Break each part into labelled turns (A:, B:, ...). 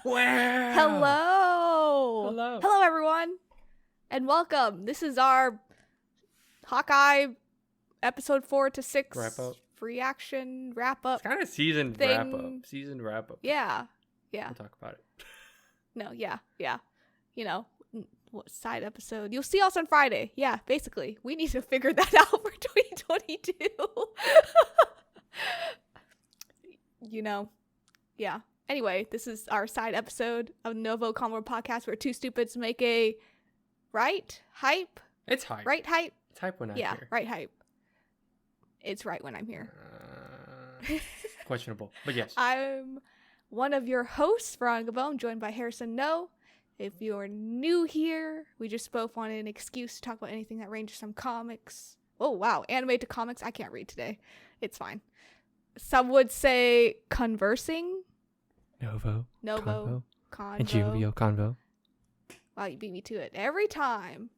A: Wow.
B: Hello, everyone, and welcome. This is our Hawkeye episode 4 to 6 reaction wrap up.
A: It's kind of season wrap up.
B: Yeah.
A: We'll talk about it.
B: No, yeah. You know, what side episode? You'll see us on Friday. Yeah, basically, we need to figure that out for 2022. Yeah. Anyway, this is our side episode of NgoVo Convo podcast where two stupids make a hype.
A: It's hype.
B: Right hype?
A: It's hype when I'm here.
B: Yeah, right hype. It's right when I'm here.
A: Questionable, but yes.
B: I'm one of your hosts for NgoVo. I'm joined by Harrison No. If you're new here, we just both wanted an excuse to talk about anything that ranges from comics. Oh, wow. Anime to comics. I can't read today. It's fine. Some would say conversing.
A: NgoVo
B: Convo.
A: NgoVo Convo.
B: Wow, you beat me to it every time.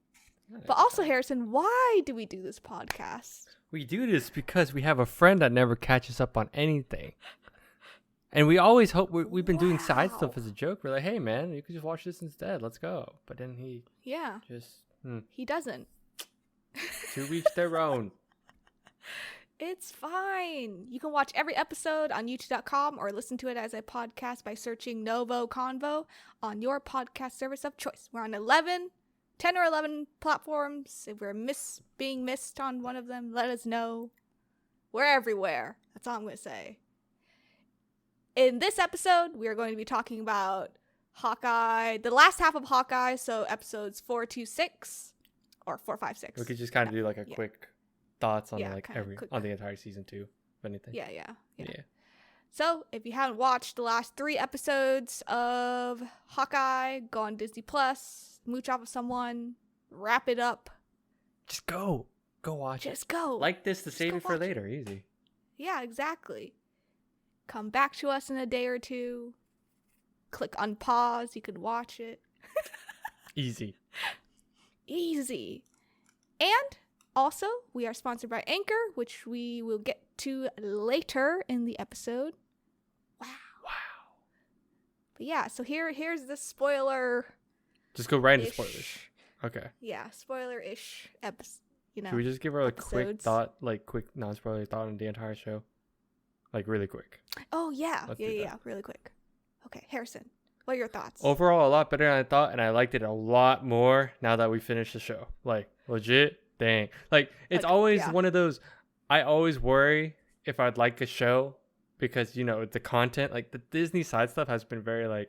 B: But also, Harrison, why do we do this podcast?
A: We do this because we have a friend that never catches up on anything. And we always hope we've been doing side stuff as a joke. We're like, hey, man, you could just watch this instead. Let's go. But then he
B: he doesn't.
A: To each their own.
B: It's fine. You can watch every episode on youtube.com or listen to it as a podcast by searching NgoVo Convo on your podcast service of choice. We're on 10 or 11 platforms. If we're being missed on one of them, let us know. We're everywhere. That's all I'm going to say. In this episode, we are going to be talking about Hawkeye, the last half of Hawkeye, so episodes 4 to 6, or 4, 5, 6.
A: We could just kind of do like a quick thoughts on on the entire season 2, if anything.
B: Yeah. So, if you haven't watched the last 3 episodes of Hawkeye, go on Disney Plus, mooch off of someone, wrap it up.
A: Just go watch it.
B: Just go.
A: Like this to save it for later. Easy.
B: Yeah, exactly. Come back to us in a day or two. Click on pause. You can watch it.
A: Easy.
B: And also, we are sponsored by Anchor, which we will get to later in the episode. Wow. But yeah, so here's the spoiler.
A: Just go right into spoilers. Okay.
B: Yeah, spoiler-ish episode.
A: Should we just give her a quick thought, quick non-spoiler thought on the entire show? Really quick.
B: Oh, yeah. Yeah, really quick. Okay, Harrison, what are your thoughts?
A: Overall, a lot better than I thought, and I liked it a lot more now that we finished the show. Legit, dang. It's always one of those, I always worry if I'd like a show because, the content, the Disney side stuff has been very,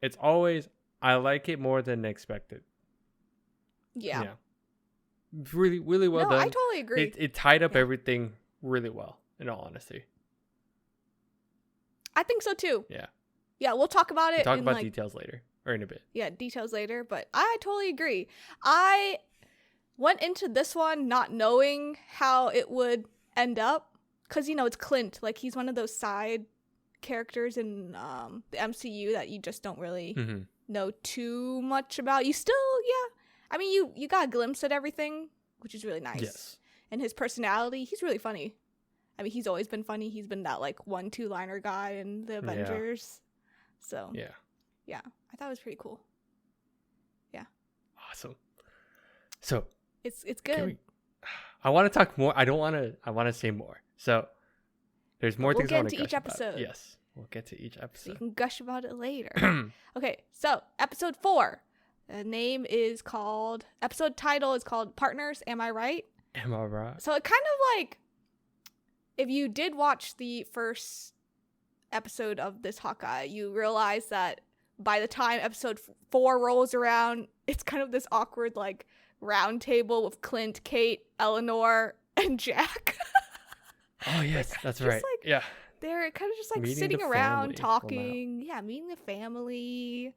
A: it's always, I like it more than expected.
B: Yeah.
A: Really, really well done.
B: I totally agree.
A: It tied up everything really well, in all honesty.
B: I think so too.
A: Yeah.
B: Yeah, we'll talk about it.
A: We'll talk about details later, or in a bit.
B: Yeah, details later, but I totally agree. I went into this one not knowing how it would end up, because, it's Clint. He's one of those side characters in the MCU that you just don't really know too much about. You still, I mean, you got a glimpse at everything, which is really nice.
A: Yes. And
B: his personality, he's really funny. I mean, he's always been funny. He's been that 1-2-liner guy in the Avengers. So yeah, I thought it was pretty cool. Yeah.
A: Awesome. So
B: it's good.
A: I want to talk more. I want to say more. So there's more things I want to
B: gush about. We'll get to each episode.
A: Yes, we'll get to each episode.
B: So you can gush about it later. Okay, so episode 4. The episode title is called Partners, Am I Right?
A: Am I right?
B: So it kind of if you did watch the first episode of this Hawkeye, you realize that by the time episode 4 rolls around, it's kind of this awkward round table with Clint, Kate, Eleanor, and Jack.
A: Oh yes, that's right. Yeah.
B: They're kind of just sitting around talking. Yeah, meeting the family.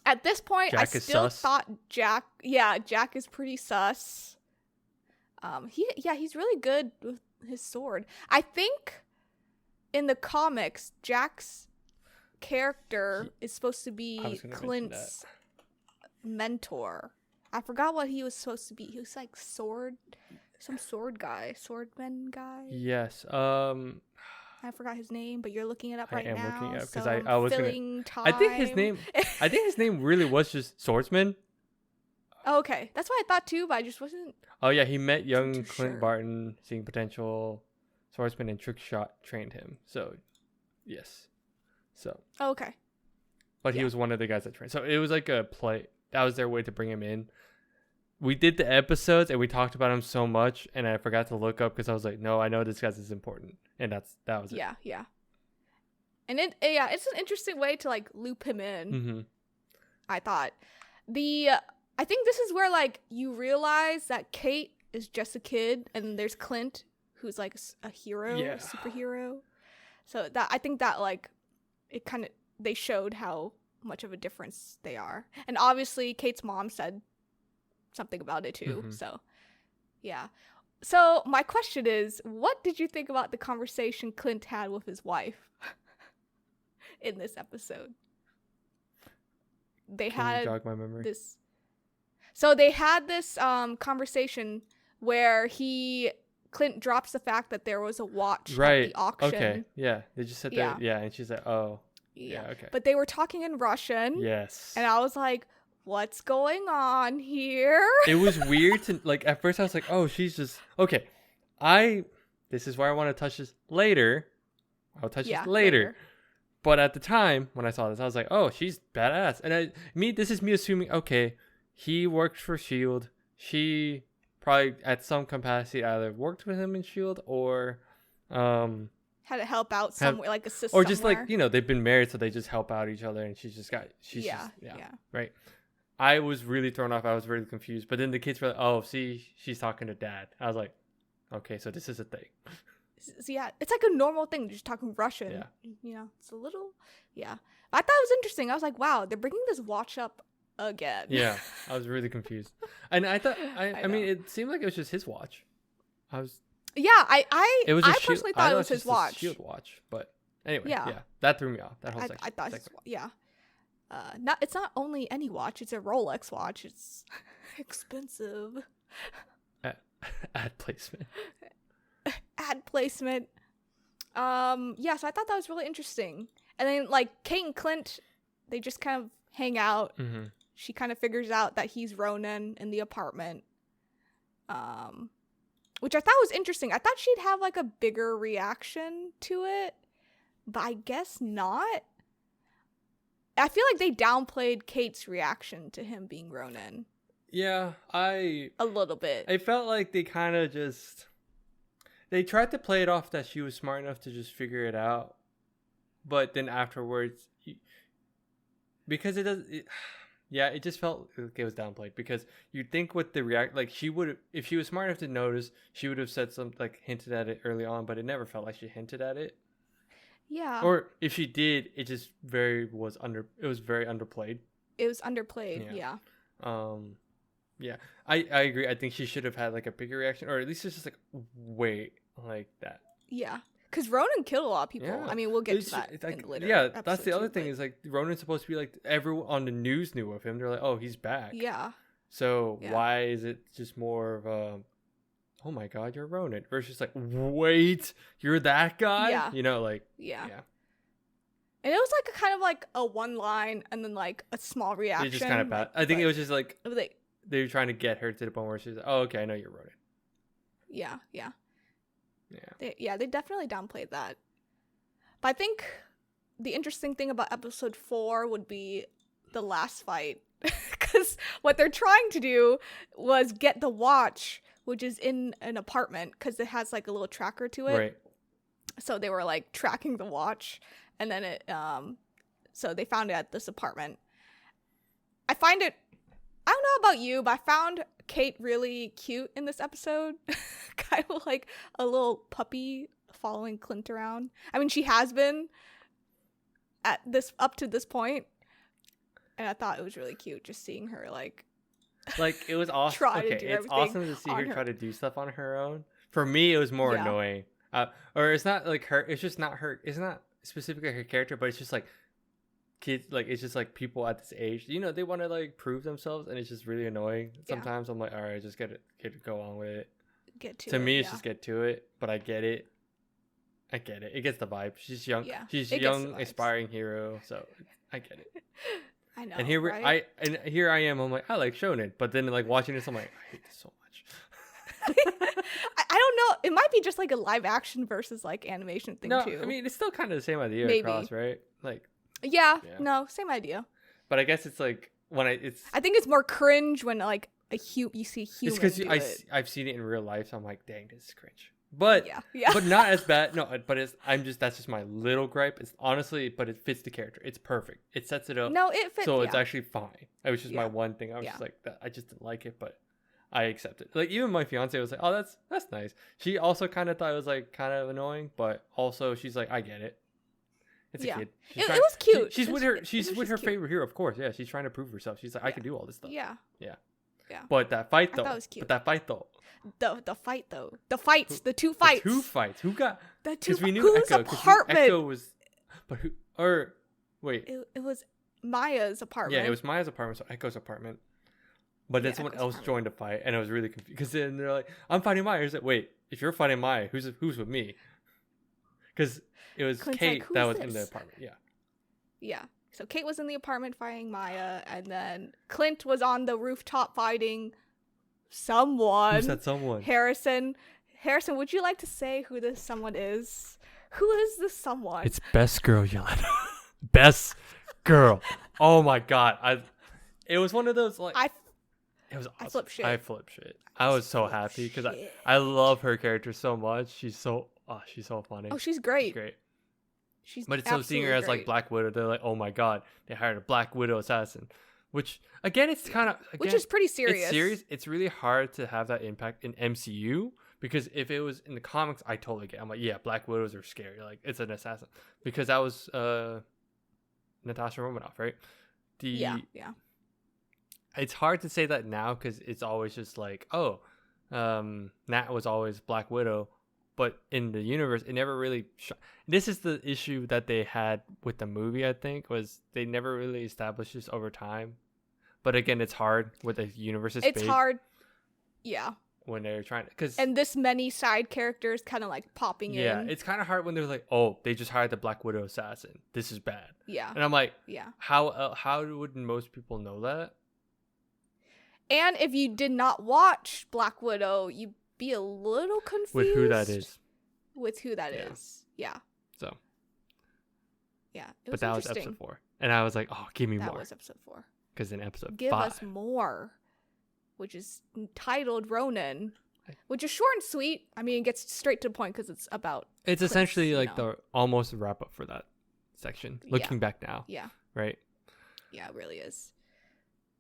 B: At this point,
A: Jack
B: I still thought Jack is pretty sus. He's really good with his sword. I think in the comics, Jack's character is supposed to be Clint's mentor. I forgot what he was supposed to be. He was some swordman guy.
A: Yes.
B: I forgot his name, but you're looking it up right
A: I am
B: now.
A: looking it up because
B: so
A: I was
B: filling time.
A: I think his name really was just Swordsman.
B: Oh, okay, that's what I thought too, but I just wasn't.
A: Oh yeah, he met young
B: too
A: Clint
B: sure.
A: Barton, seeing potential. Swordsman and Trickshot trained him. So, yes. So.
B: Oh, okay.
A: But he was one of the guys that trained. So it was like a play. That was their way to bring him in. We did the episodes and we talked about him so much, and I forgot to look up because I was like, no, I know this guy's is important, and that was it.
B: Yeah. And it's an interesting way to like loop him in.
A: Mm-hmm.
B: I thought I think this is where like you realize that Kate is just a kid, and there's Clint who's like a hero, a superhero. So that I think that like it kind of they showed how much of a difference they are, and obviously Kate's mom said something about it too. Mm-hmm. So yeah. So my question is, what did you think about the conversation Clint had with his wife in this episode? They had
A: jog my memory?
B: this. So they had this conversation where Clint drops the fact that there was a watch at the auction.
A: Okay. Yeah. They just said that. Yeah. And she's like, oh. Yeah. Okay.
B: But they were talking in Russian.
A: Yes.
B: And I was like, what's going on here?
A: It was weird to like at first I was like, oh, she's just okay. This is where I want to touch this later. I'll touch this later. But at the time when I saw this, I was like, oh, she's badass. And this is me assuming, okay, he worked for S.H.I.E.L.D. She probably at some capacity either worked with him in S.H.I.E.L.D. or
B: had to help out somewhere, like assist
A: or just
B: somewhere.
A: like, they've been married, so they just help out each other, and she's right. I was really thrown off. I was really confused. But then the kids were like, oh, see, she's talking to dad. I was like, okay, so this is a thing.
B: So yeah, it's like a normal thing, just talking Russian. Yeah. It's a little, yeah. But I thought it was interesting. I was like, wow, they're bringing this watch up again.
A: Yeah, I was really confused. And I thought, I mean, it seemed like it was just his watch.
B: Yeah, I personally thought it was his watch.
A: S.H.I.E.L.D. watch, but anyway, yeah, that threw me off. That whole section.
B: I thought, it's not only any watch; it's a Rolex watch. It's expensive.
A: Ad placement.
B: Ad placement. Yeah, so I thought that was really interesting. And then like Kate and Clint, they just kind of hang out.
A: Mm-hmm.
B: She kind of figures out that he's Ronan in the apartment. Which I thought was interesting. I thought she'd have like a bigger reaction to it, but I guess not. I feel like they downplayed Kate's reaction to him being Ronan.
A: Yeah, a
B: little bit.
A: I felt like they kind of they tried to play it off that she was smart enough to just figure it out, but then afterwards, because it just felt like it was downplayed, because you'd think with the like she would, if she was smart enough to notice, she would have said something, like hinted at it early on, but it never felt like she hinted at it.
B: Yeah.
A: Or if she did, it just it was very underplayed.
B: It was underplayed, yeah.
A: Yeah, I agree. I think she should have had like a bigger reaction, or at least it's just like, wait, like that.
B: Yeah. Because Ronan killed a lot of people. Yeah. I mean, we'll get to that in later.
A: Yeah, that's the other thing is like Ronan's supposed to be like everyone on the news knew of him. They're like, oh, he's back.
B: Yeah.
A: So why is it just more of a, oh my God, you're Ronan, versus like, wait, you're that guy?
B: Yeah.
A: Yeah.
B: And it was like a kind of like a one line and then like a small reaction.
A: It's just kind of bad. I think it was just like they were trying to get her to the point where she's like, oh, okay, I know you're Ronan.
B: Yeah. They definitely downplayed that. But I think the interesting thing about episode 4 would be the last fight. Because what they're trying to do was get the watch, which is in an apartment, because it has like a little tracker to it.
A: Right.
B: So they were like tracking the watch, and then so they found it at this apartment. I don't know about you, but I found Kate really cute in this episode. Kind of like a little puppy following Clint around. I mean, she has been up to this point, and I thought it was really cute just seeing her like
A: it was awesome. It's awesome to see her try to do stuff on her own. For me, it was more annoying. Or it's not like her. It's just not her. It's not specifically her character, but it's just like kids. Like it's just like people at this age. They want to like prove themselves, and it's just really annoying. Sometimes I'm like, all right, just get it, go on with it.
B: Get to
A: me, it's just get to it. But I get it. I get it. It gets the vibe. She's young.
B: Yeah,
A: She's
B: it gets the
A: young,
B: vibes.
A: aspiring hero. So I get it.
B: I know.
A: And here
B: right?
A: here I am. I'm like, I like shonen, but then like watching this, I'm like, I hate this so much.
B: I don't know. It might be just like a live action versus like animation thing too.
A: I mean, it's still kind of the same idea
B: Maybe.
A: across, right? Like,
B: yeah,
A: Yeah.
B: no, same idea.
A: but I guess it's like when
B: I think it's more cringe when like you see a human.
A: it's because
B: do it.
A: I've seen it in real life, so I'm like, dang, this is cringe. But
B: Yeah.
A: but not as bad. No, but that's just my little gripe. It's honestly, but it fits the character. It's perfect. It sets it up.
B: No, it fits.
A: So it's actually fine. It was just my
B: Yeah.
A: one thing. I was
B: Yeah.
A: just like that. I just didn't like it, but I accept it. Like even my fiance was like, "Oh, that's nice." She also kind of thought it was like kind of annoying, but also she's like, "I get it. It's
B: Yeah.
A: a kid."
B: It was cute.
A: She's with her. She's
B: was
A: with her
B: just cute.
A: favorite hero, of course. Yeah, she's trying to prove herself. She's like, "I can do all this stuff."
B: Yeah.
A: Yeah.
B: Yeah.
A: But that fight
B: I
A: though.
B: thought it was cute.
A: But that fight though.
B: The fight though. The fights. The two fights.
A: The two fights. Who got?
B: The two.
A: Because we knew
B: Whose
A: Echo. 'Cause
B: apartment?
A: Echo was. But who? Or wait.
B: It was Maya's apartment.
A: Yeah, it was Maya's apartment, so Echo's apartment. But then
B: Yeah,
A: someone
B: Echo's
A: else
B: apartment.
A: joined the fight, and I was really confused. Because then they're like, "I'm fighting Maya." He's like, "Wait, if you're fighting Maya, who's with me?" Because it was
B: Clint's
A: Kate
B: like,
A: that
B: "Who's
A: was in the
B: this?"
A: apartment. Yeah.
B: Yeah. So Kate was in the apartment fighting Maya, and then Clint was on the rooftop fighting someone.
A: Who's that someone?
B: Harrison, would you like to say who this someone is? Who is this someone?
A: It's Best Girl Yelena. Best Girl. Oh my god! It was one of those like. It was awesome.
B: I flipped shit.
A: I flipped shit. I was so
B: flipped
A: happy because
B: shit.
A: I love her character so much. She's so funny.
B: Oh, she's great.
A: She's great.
B: She's
A: But it's so seeing her as like
B: great.
A: Black Widow. They're like, oh my god, they hired a Black Widow assassin, which again, it's kind of
B: which is pretty serious.
A: It's serious. It's really hard to have that impact in MCU because if it was in the comics, I totally get. I'm like, yeah, Black Widows are scary. Like it's an assassin because that was Natasha Romanoff, right?
B: Yeah.
A: It's hard to say that now because it's always just like, oh, Nat was always Black Widow. But in the universe, it never really... This is the issue that they had with the movie, I think, was they never really established this over time. But again, it's hard with the universe is
B: It's
A: big
B: hard. Yeah.
A: when they're trying to...
B: And this many side characters kind of like popping
A: yeah,
B: in.
A: it's kind of hard when they're like, oh, they just hired the Black Widow assassin. This is bad.
B: Yeah.
A: And I'm like,
B: Yeah.
A: how would most people know that?
B: And if you did not watch Black Widow, you'd be a little confused
A: With who that is.
B: With who that
A: Yeah.
B: is. Yeah.
A: So,
B: Yeah. It
A: but
B: was
A: that was
B: interesting.
A: episode 4. And I was like, oh, give me
B: That
A: more.
B: was episode 4.
A: Because in episode
B: Give
A: 5...
B: us more, which is titled Ronin, which is short and sweet. I mean, it gets straight to the point because it's about.
A: It's
B: Clint's,
A: essentially
B: you
A: like
B: know.
A: the almost wrap up for that section. Looking back now,
B: Yeah.
A: right?
B: Yeah, it really is.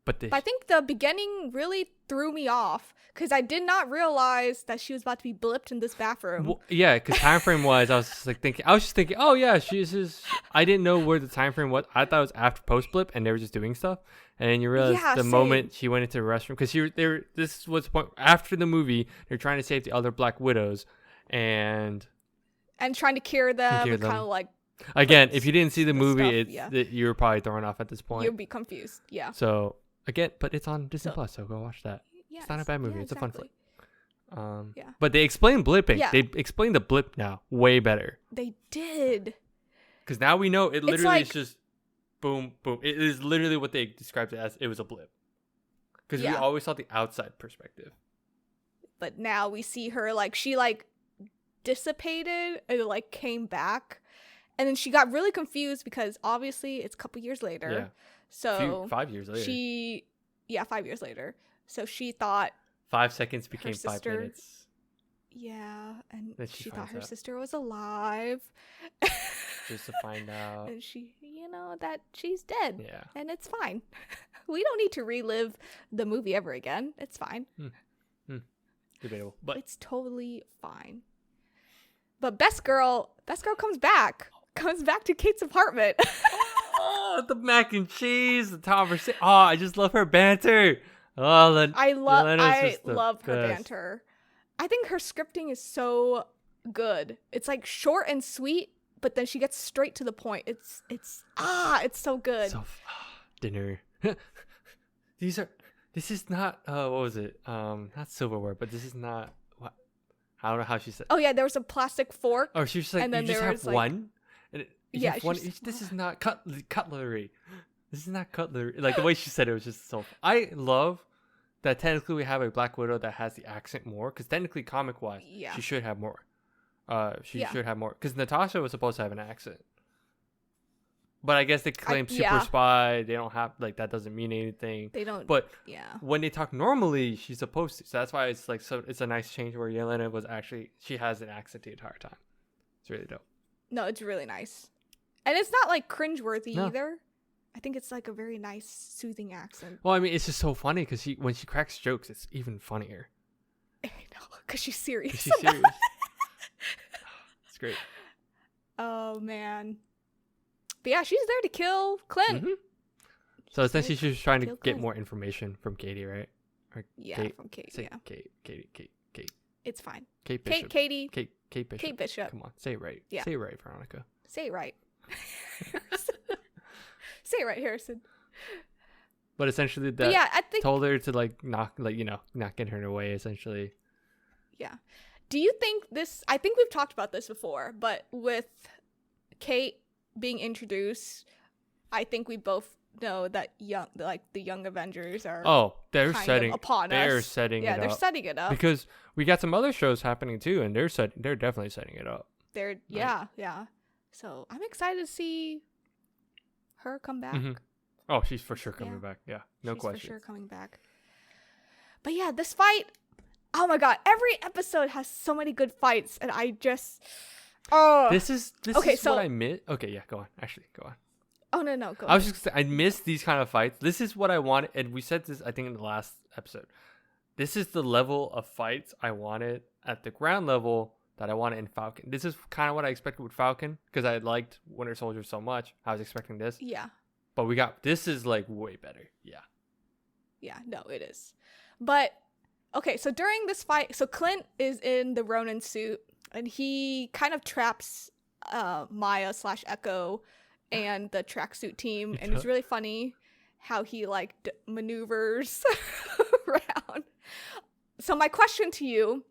A: But
B: But I think the beginning really threw me off because I did not realize that she was about to be blipped in this bathroom.
A: well, yeah, because time frame wise, I was just thinking, oh yeah, she's just. I didn't know where the time frame was. I thought it was after post blip, and they were just doing stuff. And then you realize
B: Yeah,
A: the
B: same.
A: moment she went into the restroom, because this was the point after the movie. They're trying to save the other Black Widows, and
B: Trying to cure them,
A: Cure
B: and kind
A: them.
B: of like
A: again, if you didn't see the
B: the
A: movie,
B: stuff,
A: you were probably thrown off at this point.
B: you'd be confused. Yeah.
A: So again, but it's on Disney
B: So-
A: Plus, so go watch that.
B: Yes.
A: It's not a bad movie.
B: Yeah,
A: It's a fun flick.
B: exactly. Yeah.
A: But they explain blipping.
B: Yeah.
A: They explain the blip now way better.
B: They did.
A: Because now we know it literally
B: like-
A: is just boom, boom. It is literally what they described it as. It was a blip. Because we
B: Yeah.
A: always saw the outside perspective.
B: But now we see her like she like dissipated and like came back. And then she got really confused because obviously it's a couple years later.
A: Yeah.
B: So
A: 5 years later.
B: 5 years later. So she thought
A: 5 seconds became 5
B: sister-
A: minutes.
B: yeah, and
A: Then she
B: she thought
A: finds
B: her
A: out.
B: sister was alive.
A: Just to find out.
B: And she, that she's dead.
A: Yeah.
B: And it's fine. We don't need to relive the movie ever again. It's fine.
A: Debatable. But
B: It's totally fine. But Best Girl comes back to Kate's apartment.
A: oh, the mac and cheese, the conversation. Oh, I just love her banter. Oh,
B: I
A: Yelena's just the
B: love her
A: best.
B: banter. I think her scripting is so good. It's like short and sweet, but then she gets straight to the point. It's so good.
A: So, dinner. This is not what was it? Not silverware, but this is not what. I don't know how she said.
B: Oh yeah, there was a plastic fork.
A: Oh, she was just like,
B: and then
A: you just have
B: like,
A: one. And
B: yeah,
A: one. This is not cutlery. This is not cutlery. Like the way she said it was just so. I love that technically we have a Black Widow that has the accent more, because technically comic wise, she should have more. She should have more, because Natasha was supposed to have an accent. But I guess they claim super spy. They don't have, like, that doesn't mean anything.
B: They don't.
A: But when they talk normally, she's supposed to. So that's why it's like, so it's a nice change where Yelena was actually, she has an accent the entire time. It's really dope.
B: No, it's really nice. And it's not like cringeworthy either. I think it's like a very nice, soothing accent.
A: Well, I mean, it's just so funny because when she cracks jokes, it's even funnier.
B: I know, because she's serious.
A: She's serious. It's great.
B: Oh, man. But yeah, she's there to kill Clint.
A: Mm-hmm. So essentially, she's trying to get more information from Katie, right?
B: Or Kate, from Kate. Yeah.
A: Kate.
B: It's fine.
A: Kate Bishop.
B: Katie.
A: Kate Bishop.
B: Kate Bishop.
A: Come on, say it right.
B: Yeah.
A: Say it right, Veronica.
B: Say it right. Say it right, Harrison.
A: But essentially, that I think told her to not get her in her way. Essentially.
B: Yeah. Do you think this? I think we've talked about this before, but with Kate being introduced, I think we both know that the young Avengers are.
A: Oh, they're setting
B: upon us.
A: They're setting it up.
B: Yeah, they're setting it up
A: because we got some other shows happening too, and they're definitely setting it up.
B: Yeah. So I'm excited to see her come back.
A: Mm-hmm. Oh, she's for sure coming back. Yeah, no question. She's
B: for sure coming back. But yeah, this fight. Oh my god! Every episode has so many good fights, and I just. Oh.
A: This is what I miss. Okay, yeah, go on. Actually, go on.
B: Oh no, go.
A: I was just gonna say, I miss these kind of fights. This is what I wanted, and we said this I think in the last episode. This is the level of fights I wanted at the ground level that I wanted in Falcon. This is kind of what I expected with Falcon, because I liked Winter Soldier so much. I was expecting this.
B: Yeah.
A: But this is like way better. Yeah.
B: Yeah, no, it is. But okay, so during this fight, so Clint is in the Ronin suit, and he kind of traps Maya / Echo and the tracksuit team, and it's really funny how he maneuvers around. So my question to you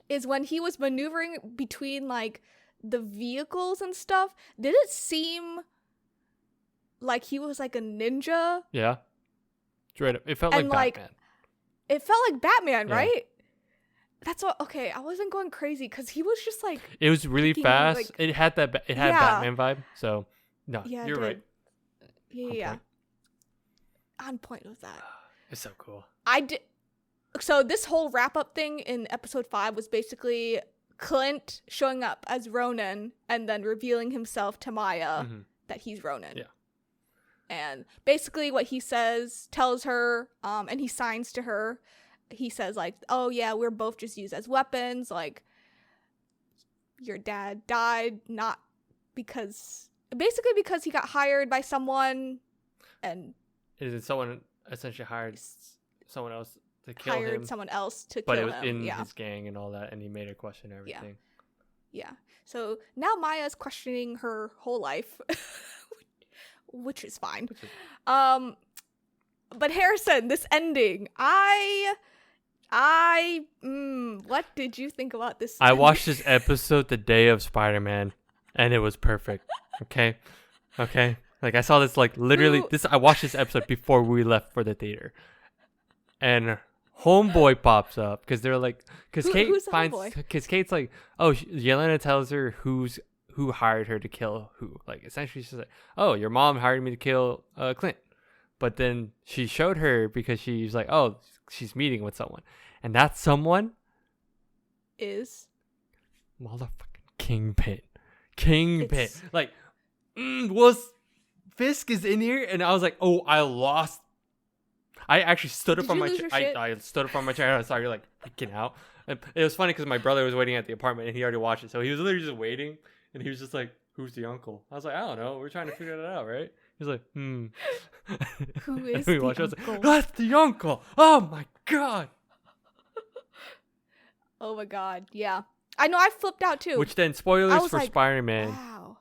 B: is, when he was maneuvering between the vehicles and stuff, did it seem like he was like a ninja?
A: Yeah. Straight up. It felt like Batman.
B: It felt like Batman, right? That's what. Okay, I wasn't going crazy because he was just like.
A: It was really fast. It had Batman vibe. So no, you're right.
B: Yeah. On point with that.
A: It's so cool.
B: So this whole wrap up thing in episode 5 was basically Clint showing up as Ronin and then revealing himself to Maya that he's Ronin.
A: Yeah.
B: And basically what he says, tells her, and he signs to her. He says oh yeah, we're both just used as weapons. Your dad died because he got hired by someone, and
A: someone essentially hired someone else to kill him.
B: Hired someone else to
A: kill
B: him.
A: But it was in his gang and all that, and he made her question everything.
B: Yeah. So now Maya's questioning her whole life, which is fine. But Harrison, this ending, what did you think about this?
A: I watched this episode the day of Spider-Man, and it was perfect. Okay. I saw this literally. I watched this episode before we left for the theater, and Homeboy pops up because they're because Kate's Yelena tells her who hired her to kill who. Essentially she's like, oh, your mom hired me to kill Clint. But then she showed her because she's like, oh, she's meeting with someone. And that someone
B: is
A: motherfucking Kingpin. Was Fisk is in here, and I was like, oh, I lost. I actually stood up from my chair. I stood up from my chair and I started freaking out. And it was funny because my brother was waiting at the apartment and he already watched it. So he was literally just waiting, and he was just like, who's the uncle? I was like, I don't know. We're trying to figure that out, right? He's like,
B: Who is
A: the
B: uncle?
A: I was like, that's the uncle. Oh my god.
B: Oh my god. Yeah. I know, I flipped out too.
A: Which then, spoilers for Spider-Man.
B: Wow.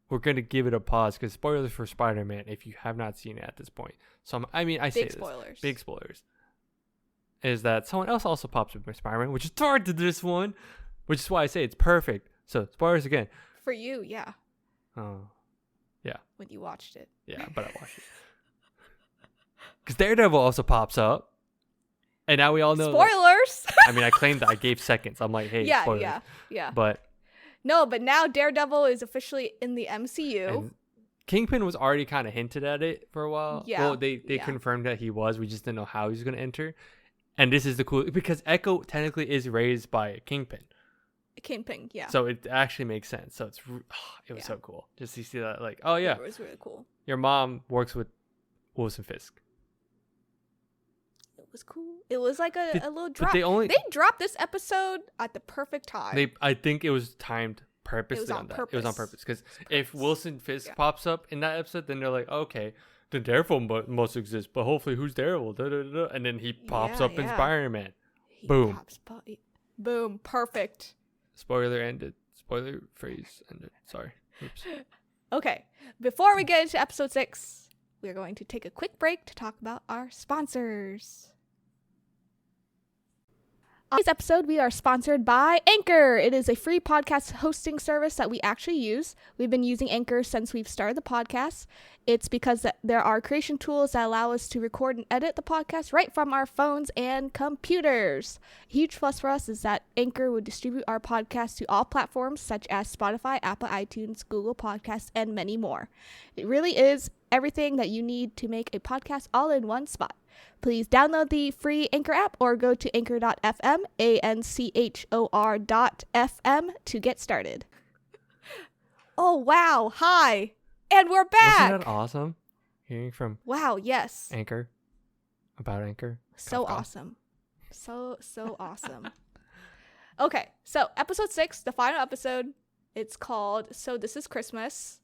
A: We're going to give it a pause because spoilers for Spider-Man if you have not seen it at this point. So, I say
B: spoilers.
A: Big spoilers. is that someone else also pops up in Spider-Man, which is hard to this one, which is why I say it's perfect. So spoilers again.
B: For you, yeah.
A: Oh, yeah.
B: When you watched it.
A: Yeah, but I watched it. Because Daredevil also pops up. And now we all know.
B: Spoilers!
A: I mean, I claimed that I gave seconds. I'm like, hey,
B: yeah,
A: spoilers.
B: Yeah.
A: But.
B: No, but now Daredevil is officially in the MCU.
A: And Kingpin was already kind of hinted at it for a while.
B: Yeah.
A: Well, they confirmed that he was. We just didn't know how he was going to enter. And this is the cool. Because Echo technically is raised by Kingpin.
B: Kingpin, yeah.
A: So it actually makes sense. So it was so cool. Just to see that, like, oh, yeah.
B: It was really cool.
A: Your mom works with Wilson Fisk.
B: It was cool. It was like a little drop.
A: They
B: dropped this episode at the perfect time.
A: I think it was timed purposely on that. It was on purpose. Because if Wilson Fisk pops up in that episode, then they're like, okay, the Daredevil must exist, but hopefully who's Daredevil? Da, da, da, da. And then he pops up in Spider-Man. Boom.
B: Boom. Perfect.
A: Spoiler ended. Spoiler phrase ended. Sorry. Oops.
B: Okay. Before we get into episode 6, we're going to take a quick break to talk about our sponsors. On this episode, we are sponsored by Anchor. It is a free podcast hosting service that we actually use. We've been using Anchor since we've started the podcast. It's because there are creation tools that allow us to record and edit the podcast right from our phones and computers. A huge plus for us is that Anchor would distribute our podcast to all platforms such as Spotify, Apple iTunes, Google Podcasts, and many more. It really is everything that you need to make a podcast all in one spot. Please download the free Anchor app or go to anchor.fm, anchor.fm to get started. Oh, wow. Hi. And we're back.
A: Wasn't that awesome? Hearing from
B: yes.
A: Anchor about Anchor.
B: So awesome. So awesome. Okay, so episode 6, the final episode, it's called So This Is Christmas.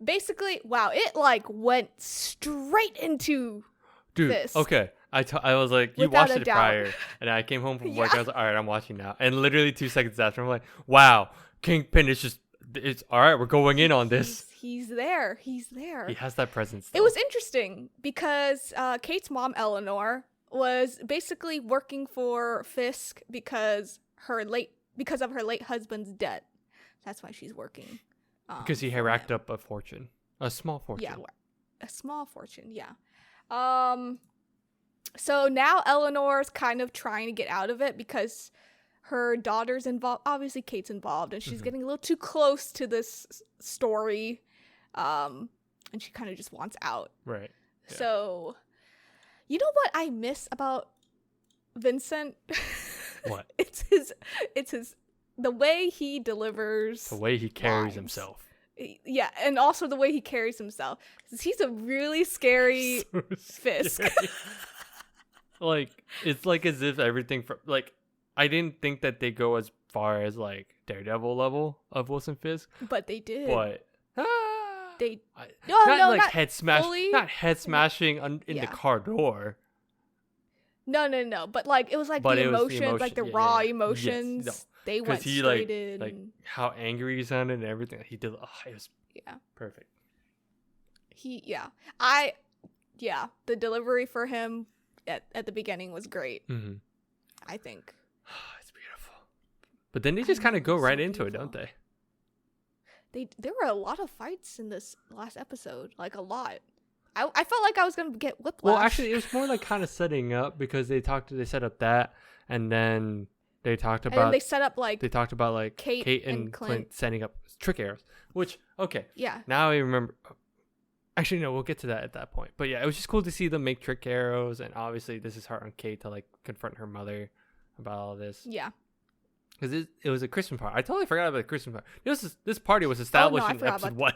B: Basically, wow, it went straight into this.
A: Okay. I was like, you watched it prior, and I came home from work. I was like, all right, I'm watching now. And literally 2 seconds after, I'm like, wow, Kingpin is it's all right. We're going in on this.
B: He's there. He
A: has that presence.
B: It was interesting because Kate's mom, Eleanor, was basically working for Fisk because of her late husband's debt. That's why she's working.
A: Because he had racked up a fortune, a small fortune.
B: Yeah, a small fortune. Yeah. So now Eleanor's kind of trying to get out of it because her daughter's involved. Obviously, Kate's involved, and she's getting a little too close to this story. And she kind of just wants out.
A: Right. Yeah.
B: So, you know what I miss about Vincent?
A: What?
B: It's the way he delivers.
A: The way he carries
B: lines.
A: himself.
B: Yeah, and also the way he carries himself. He's a really scary Fisk.
A: It's like as if everything I didn't think that they go as far as like Daredevil level of Wilson Fisk.
B: But they did.
A: But
B: not
A: head smash,
B: fully.
A: not head smashing in the car door.
B: No. But it was the emotions, like the raw emotions. Yes, no. They went straight in.
A: Like how angry he sounded and everything he did. Oh, it was perfect. The delivery for him at the beginning was great. Mm-hmm. I think. It's beautiful. But then they just kind of go right into it, don't they?
B: There were a lot of fights in this last episode, like a lot. I felt like I was gonna get whiplash.
A: Well, actually, it was more like kind of setting up because they set up that, and then they talked about.
B: And they set up
A: Kate and Clint setting up trick arrows. Which
B: yeah.
A: Now I remember. Actually, no, we'll get to that at that point. But yeah, it was just cool to see them make trick arrows, and obviously this is hard on Kate to confront her mother about all this.
B: Yeah.
A: Because it was a Christmas party. I totally forgot about the Christmas party. This party was established in episode 1.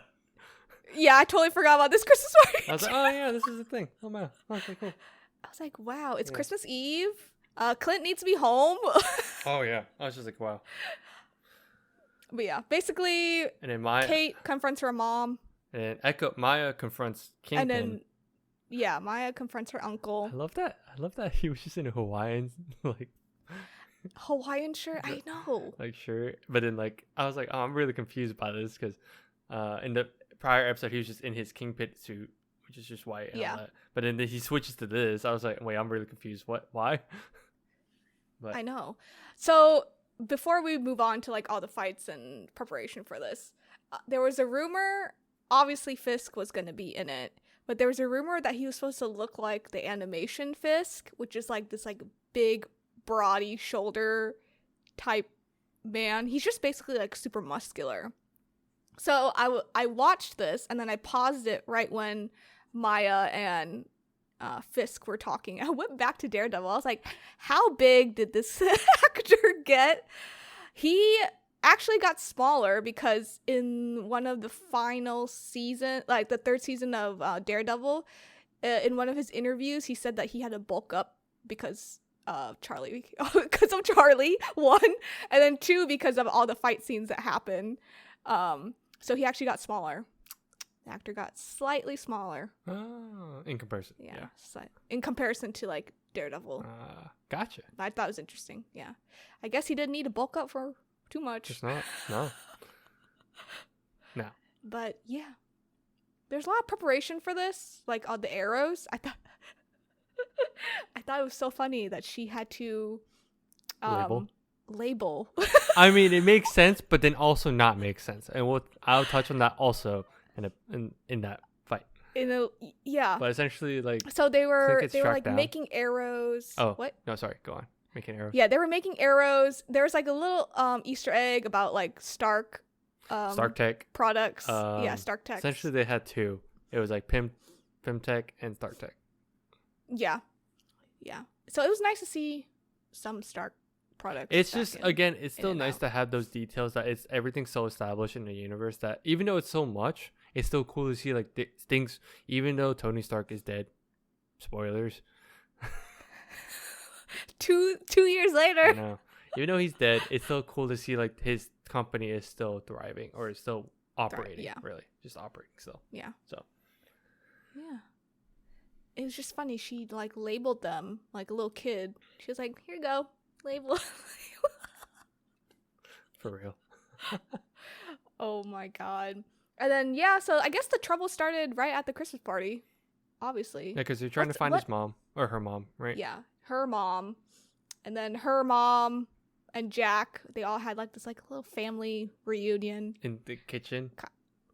B: Yeah, I totally forgot about this Christmas party.
A: I was like, oh yeah, this is a thing. Oh man, okay, cool.
B: I was like, wow, it's Christmas Eve. Clint needs to be home.
A: Oh yeah, I was just like, wow.
B: But yeah, basically,
A: and then
B: Kate confronts her mom.
A: And Maya confronts Kingpin.
B: And then, Maya confronts her uncle.
A: I love that he was just in a Hawaiian
B: Hawaiian shirt. I know.
A: Shirt, but then I was like, oh, I'm really confused by this because in the prior episode he was just in his Kingpin suit, which is just white. And all that. But then he switches to this. I was like, wait, I'm really confused. What? Why? But
B: I know. So before we move on to like all the fights and preparation for this, there was a rumor. Obviously, Fisk was going to be in it, but there was a rumor that he was supposed to look like the animation Fisk, which is like this like big, broady shoulder type man. He's just basically like super muscular. So I watched this and then I paused it right when Maya and Fisk were talking. I went back to Daredevil. I was like, how big did this actor get? He actually got smaller because in one of the final season, like the third season of Daredevil, in one of his interviews, he said that he had to bulk up because of Charlie, one, and then two, because of all the fight scenes that happen. So he actually got smaller. The actor got slightly smaller.
A: Oh, in comparison. Yeah.
B: In comparison to like Daredevil.
A: Gotcha.
B: I thought it was interesting. Yeah. I guess he didn't need to bulk up for too much.
A: Just not. No. No.
B: But yeah. There's a lot of preparation for this. Like on the arrows. I thought it was so funny that she had to label.
A: I mean, it makes sense, but then also not make sense. And I'll touch on that also in that fight.
B: Yeah.
A: But essentially, like,
B: so they were like
A: down.
B: making arrows.
A: Oh,
B: what?
A: No, sorry. Go on. Making arrows.
B: Yeah, they were making arrows. There was like a little Easter egg about like Stark
A: Tech
B: products. Stark Tech.
A: Essentially, they had two. It was like Pym Tech and Stark Tech.
B: Yeah. So it was nice to see some Stark products.
A: It's just again, it's still nice to have those details that everything's so established in the universe that even though it's so much, it's still cool to see like things. Even though Tony Stark is dead, spoilers.
B: 2 years later.
A: I know. Even though he's dead, it's still cool to see like his company is still thriving or is still operating. Really, just operating still.
B: Yeah.
A: So.
B: Yeah. It was just funny. She like labeled them like a little kid. She was like, "Here you go, label."
A: For real.
B: Oh my god. And then so I guess the trouble started right at the Christmas party. Obviously.
A: Yeah, because they're trying to find his mom or her mom, right?
B: Yeah, her mom, and then her mom and Jack. They all had like this like little family reunion
A: in the kitchen.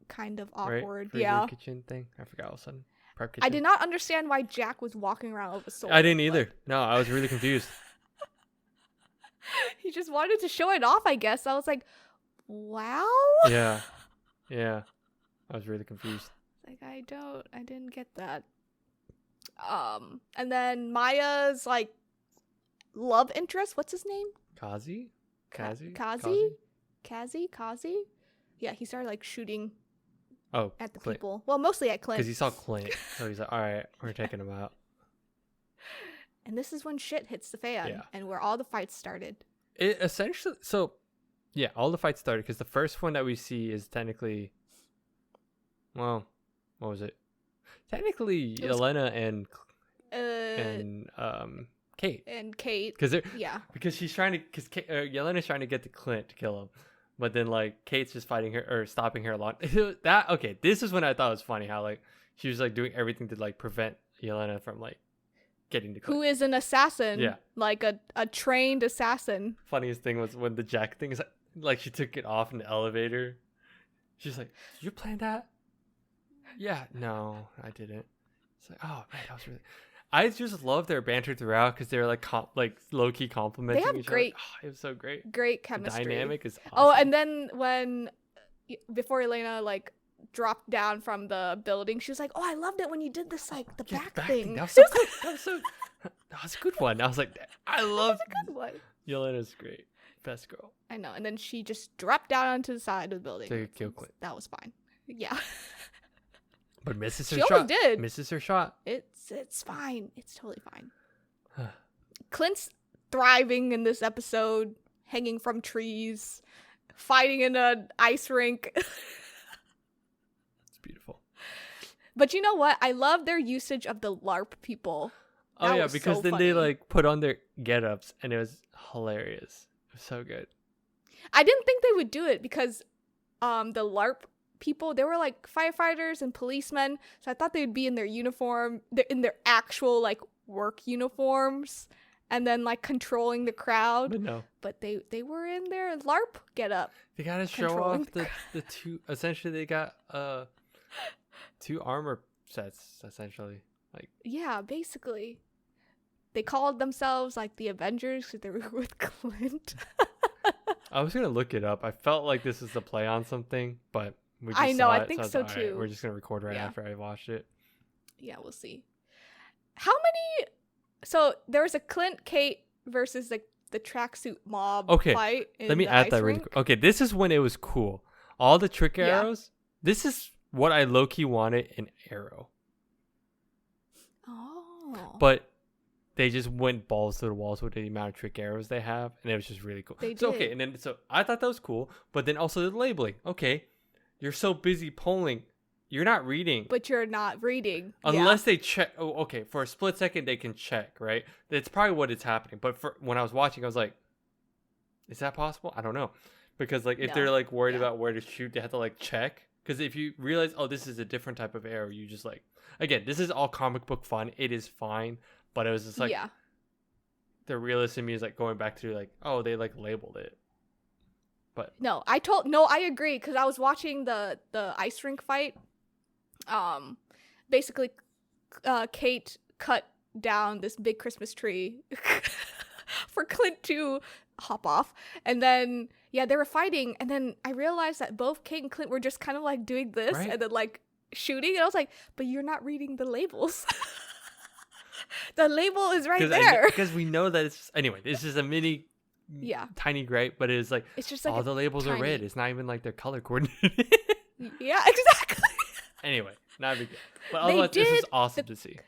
B: Kind of awkward.
A: Right?
B: Yeah.
A: The kitchen thing. I forgot all of a sudden.
B: I did not understand why Jack was walking around with a sword.
A: I didn't either. No, I was really confused.
B: He just wanted to show it off, I guess. I was like, wow.
A: Yeah. I was really confused.
B: Like, I didn't get that. And then Maya's like love interest, what's his name?
A: Kazi?
B: Yeah, he started like shooting at the
A: Clint.
B: people. Well, mostly at Clint.
A: Because he saw Clint. So he's like, all right, we're taking him out.
B: And this is when shit hits the fan and where all the fights started.
A: It essentially, so yeah, all the fights started because the first one that we see is technically, well, what was it? Technically, Yelena and Kate.
B: And Kate.
A: Because she's trying to, Yelena's trying to get to Clint to kill him. But then, like, Kate's just fighting her or stopping her along. This is when I thought it was funny how, like, she was, like, doing everything to, like, prevent Yelena from, like, getting to Clint.
B: Who is an assassin.
A: Yeah.
B: Like, a trained assassin.
A: Funniest thing was when the Jack thing is, like, she took it off in the elevator. She's like, did you plan that? Yeah. No, I didn't. It's like, oh, man, that was really... I just love their banter throughout because they're like low key complimenting each other. Oh, it was so great.
B: Great chemistry.
A: The dynamic is awesome.
B: Oh, and then before Elena like dropped down from the building, she was like, "Oh, I loved it when you did this like the back thing."
A: That was so good. That was a good one. I was like, I love
B: a good one.
A: Yelena's great, best girl.
B: I know. And then she just dropped down onto the side of the building.
A: To kill Clint.
B: That was fine. Yeah.
A: But misses her
B: shot. She almost did.
A: Misses her shot.
B: It's fine. It's totally fine. Clint's thriving in this episode, hanging from trees, fighting in an ice rink.
A: It's beautiful.
B: But you know what? I love their usage of the LARP people.
A: That because so then they like put on their get-ups and it was hilarious. It was so good.
B: I didn't think they would do it because the LARP people, they were like firefighters and policemen, so I thought they'd be in their uniform, in their actual like work uniforms, and then like controlling the crowd.
A: But no.
B: But they were in their LARP get up.
A: They gotta show off the two. Essentially, they got 2 armor sets. Essentially, like
B: yeah, basically, they called themselves like the Avengers because they were with Clint.
A: I was gonna look it up. I felt like this is a play on something, but we just
B: I know.
A: saw
B: I
A: it,
B: think
A: so
B: so
A: all right,
B: too.
A: we're just gonna record right after I watched it.
B: Yeah, we'll see. How many? So there was a Clint Kate versus the tracksuit mob fight.
A: Let me add that really quick. Okay, this is when it was cool. All the trick arrows. This is what I low-key wanted in Arrow.
B: Oh.
A: But they just went balls to the walls with the amount of trick arrows they have, and it was just really cool.
B: They did.
A: So okay, and then I thought that was cool, but then also the labeling. Okay, you're so busy polling, you're not reading.
B: But you're not reading.
A: Unless they check. Oh, okay. For a split second, they can check, right? That's probably what is happening. But when I was watching, I was like, is that possible? I don't know. Because like if they're like worried about where to shoot, they have to like check. Because if you realize, oh, this is a different type of arrow, you just like, again, this is all comic book fun. It is fine. But it was just like, the realist in me is like going back to like, oh, they like labeled it. But
B: I agree. Because I was watching the ice rink fight. Basically, Kate cut down this big Christmas tree for Clint to hop off, and then they were fighting, and then I realized that both Kate and Clint were just kind of like doing this and then like shooting, and I was like, but you're not reading the labels. The label is right there.
A: Because we know that it's anyway. This is a mini. Tiny gripe, but it's just like all the labels are red. It's not even like they're color coordinated.
B: Yeah, exactly.
A: Anyway, not a big deal. But otherwise, this is awesome to see.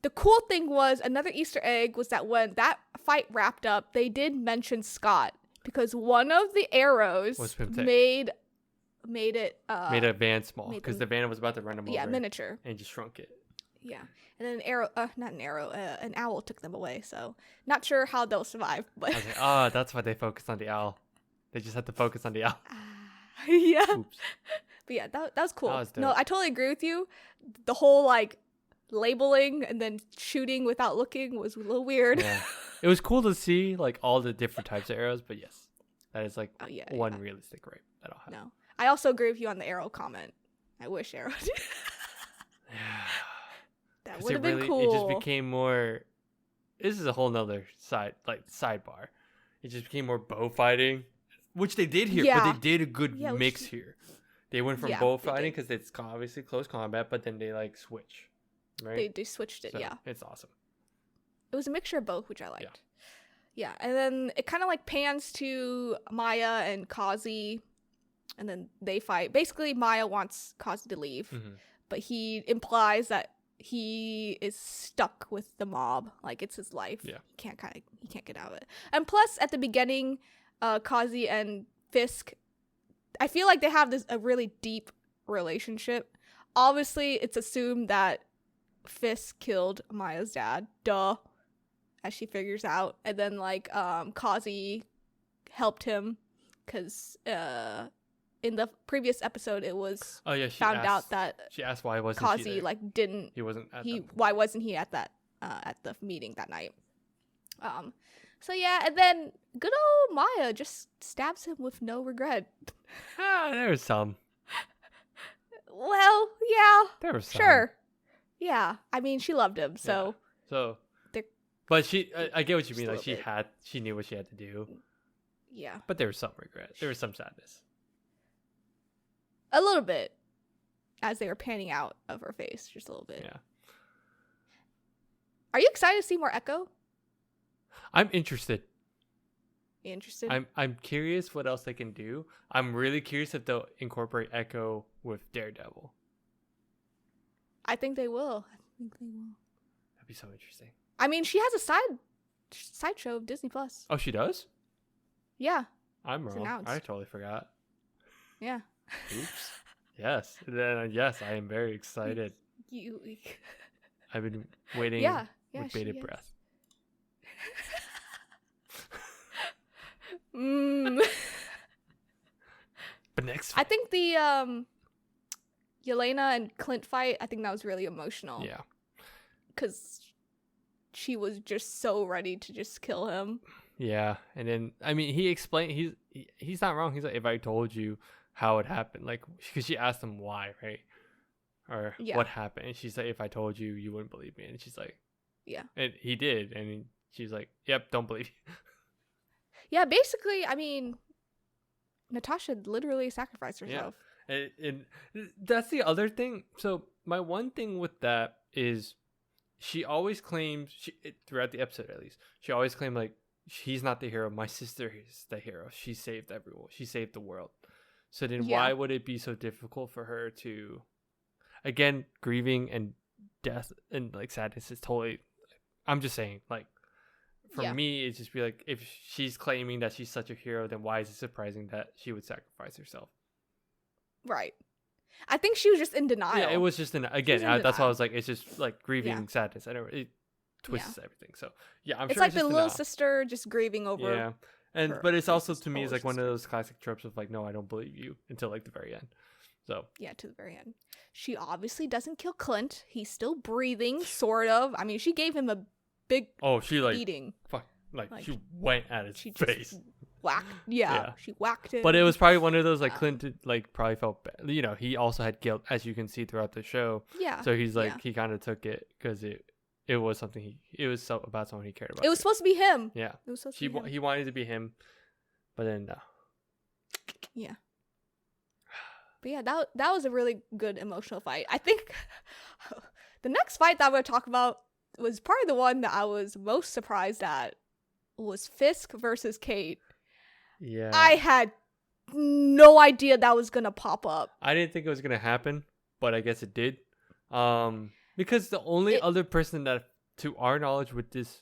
B: The cool thing was, another Easter egg was that when that fight wrapped up, they did mention Scott, because one of the arrows made a van small, because the van was about to run him over. Yeah, miniature.
A: And just shrunk it.
B: Yeah. And then an owl took them away, so not sure how they'll survive. But
A: I was like, oh, that's why they focused on the owl. They just had to focus on the owl.
B: Yeah.
A: Oops.
B: But yeah, that was cool.
A: That was
B: no, I totally agree with you. The whole like labeling and then shooting without looking was a little weird.
A: Yeah. It was cool to see like all the different types of arrows, but yes, that is like one realistic rape that I'll have.
B: No, I also agree with you on the arrow comment. I wish Arrow did. That would have been cool.
A: It just became more. This is a whole nother sidebar. It just became more bow fighting, which they did here, but they did a good mix here. They went from bow fighting because it's obviously close combat, but then they like switch, right?
B: They switched it,
A: It's awesome.
B: It was a mixture of both, which I liked. Yeah, and then it kind of like pans to Maya and Kazi, and then they fight. Basically, Maya wants Kazi to leave, but he implies that he is stuck with the mob, like it's his life. He can't get out of it. And plus, at the beginning, Kazi and Fisk, I feel like they have a really deep relationship. Obviously, it's assumed that Fisk killed Maya's dad, as she figures out, and then like Kazi helped him because in the previous episode, it was found out that
A: she asked why wasn't
B: Kazi
A: he there?
B: He wasn't.
A: He
B: why wasn't he at that at the meeting that night? So yeah, and then good old Maya just stabs him with no regret.
A: There was some.
B: Well, yeah,
A: there was some.
B: Sure. Yeah, I mean she loved him, so.
A: Yeah. But I get what you mean. Like she knew what she had to do.
B: Yeah.
A: But there was some regret. There was some sadness.
B: A little bit, as they were panning out of her face, just a little bit.
A: Yeah.
B: Are you excited to see more Echo?
A: I'm interested.
B: Interested?
A: I'm curious what else they can do. I'm really curious if they'll incorporate Echo with Daredevil.
B: I think they will.
A: That'd be so interesting.
B: I mean, she has a sideshow of Disney Plus.
A: Oh, she does?
B: Yeah.
A: I'm wrong. I totally forgot.
B: Yeah.
A: Oops. Yes. Then yes, I am very excited. I've been waiting with bated breath. But next
B: I think the Yelena and Clint fight, I think that was really emotional.
A: Yeah.
B: Because she was just so ready to just kill him.
A: Yeah, and then I mean, he explained he's not wrong. He's like, if I told you how it happened, like, because she asked him why, right, or what happened, and she's like, if I told you, you wouldn't believe me, and she's like,
B: yeah,
A: and he did, and she's like, yep, don't believe you.
B: Yeah, basically, I mean, Natasha literally sacrificed herself.
A: Yeah, and that's the other thing. So my one thing with that is, she always claims, throughout the episode at least, she always claimed like, he's not the hero. My sister is the hero. She saved everyone. She saved the world. So then why would it be so difficult for her to, again, grieving and death and like sadness is totally, I'm just saying, like, for me, it's just be like, if she's claiming that she's such a hero, then why is it surprising that she would sacrifice herself?
B: Right. I think she was just in denial.
A: Yeah, it was just that's why I was like, it's just like grieving sadness. I don't. It twists everything. So yeah, I'm
B: it's
A: sure
B: like
A: it's
B: the
A: just
B: little sister just grieving over.
A: Yeah, but it's also to me, it's like one of those classic tropes of like, no, I don't believe you until like the very end. So
B: yeah, to the very end. She obviously doesn't kill Clint. He's still breathing, sort of. I mean, she gave him a big beating.
A: Fuck, like she went at his face.
B: Whacked. Yeah, she whacked him.
A: But it was probably one of those like Clint like probably felt bad. You know, he also had guilt, as you can see throughout the show.
B: Yeah.
A: So he's like he kind of took it because it was something about someone he cared about.
B: It was supposed to be him.
A: Yeah.
B: It was supposed to be him.
A: He wanted to be him, but then no.
B: Yeah. But yeah, that was a really good emotional fight. I think the next fight that I'm going to talk about was probably the one that I was most surprised at, was Fisk versus Kate.
A: Yeah.
B: I had no idea that was going to pop up.
A: I didn't think it was going to happen, but I guess it did. Because the only other person that, to our knowledge, with this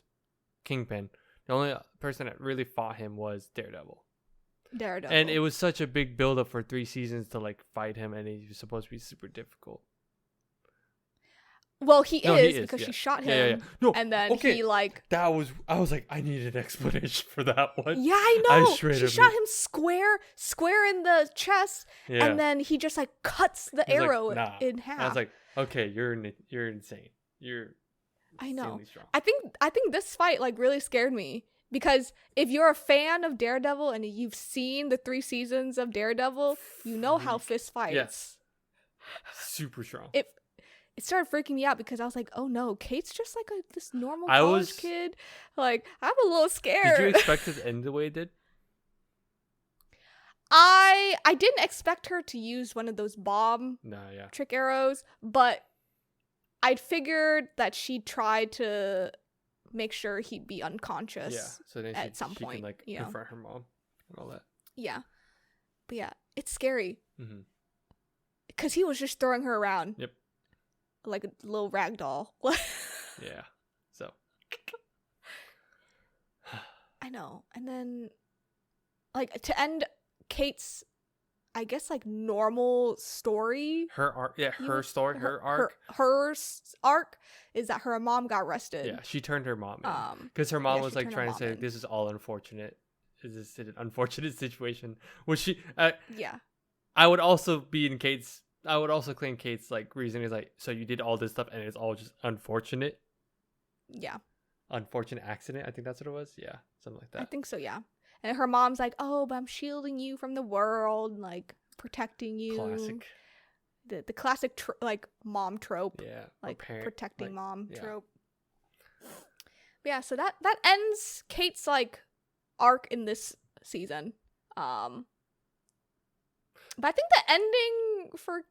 A: Kingpin, the only person that really fought him was Daredevil. And it was such a big build up for 3 seasons to like fight him, and he was supposed to be super difficult.
B: Well, he is because she shot him.
A: No,
B: and then he like
A: I was like, I need an explanation for that one.
B: Yeah, I know. She shot him square in the chest, and then he just like cuts the arrow in half.
A: I was like, okay, you're insane. I
B: know. I think this fight like really scared me, because if you're a fan of Daredevil and you've seen the 3 seasons of Daredevil, you know how Fisk fights.
A: Yes. Super strong.
B: It started freaking me out because I was like, oh no, Kate's just like this normal college kid. Like, I'm a little scared.
A: Did you expect it to end the way it did?
B: I didn't expect her to use one of those bomb trick arrows, but I'd figured that she'd try to make sure he'd be unconscious
A: so then
B: at some point.
A: Can, like, confront her mom and all that.
B: Yeah. But yeah, it's scary.
A: Mm-hmm.
B: Because he was just throwing her around.
A: Yep.
B: Like a little rag doll.
A: Yeah. So.
B: I know. And then, like, to end Kate's, I guess, like, normal story.
A: Her arc. Yeah, her story. Her arc.
B: Her arc is that her mom got arrested.
A: Yeah, she turned her mom in. Because her mom was, like, trying to say, this is all unfortunate. Is this an unfortunate situation? Which she... I would also claim Kate's like reason is like, so you did all this stuff and it's all just unfortunate.
B: Yeah.
A: Unfortunate accident. I think that's what it was. Yeah. Something like that.
B: I think so. Yeah. And her mom's like, oh, but I'm shielding you from the world, like protecting you.
A: Classic.
B: The classic like mom trope.
A: Yeah.
B: Like protecting mom trope. But yeah. So that ends Kate's like arc in this season. But I think the ending for